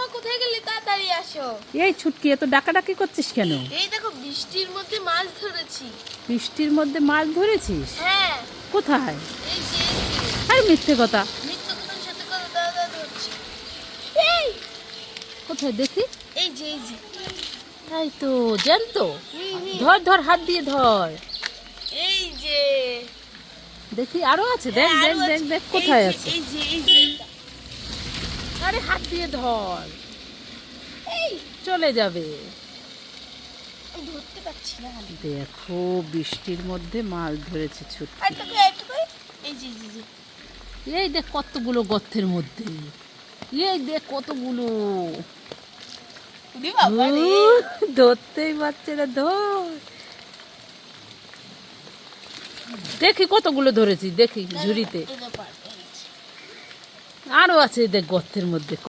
মামা কোথায় গেলি? তাড়াতাড়ি আসো। এই ছুটকি, এত ডাকাডাকি করছিস কেন? এই দেখো বৃষ্টির মধ্যে মাছ ধরেছি। বৃষ্টির মধ্যে মাছ ধরেছিস? হ্যাঁ, কোথায়? এই যে আর মিথ্যে কথা। মিথ্যা কথার সাথে কথা দাদা ধরছি। এই কোথায় দেখি? এই যে তাই তো, জ্যান্ত। হুম। ধর ধর, হাত দিয়ে ধর। এই যে দেখি আরো আছে, দেখ হ্যাঁ, দেখ আরো দেখ আছে। দেখ কোথায় এই যে, আছে। এই যে আরে হাত দিয়ে ধর, এই চলে যাবে। আমি ধরতে পারছি না। দেখো বৃষ্টির মধ্যে মাছ ধরেছে ছুটকি। একটু এই যে এই দেখ কতগুলো গর্তের মধ্যে, এই দেখ কতগুলো। উড়ি বাবা রে। ধরতেই পারছে না, ধর। দেখি কতগুলো ধরেছি, দেখি ঝুড়িতে এই ব্যাপার, এই যে। আরো আছে, দেখ গর্তের মধ্যে।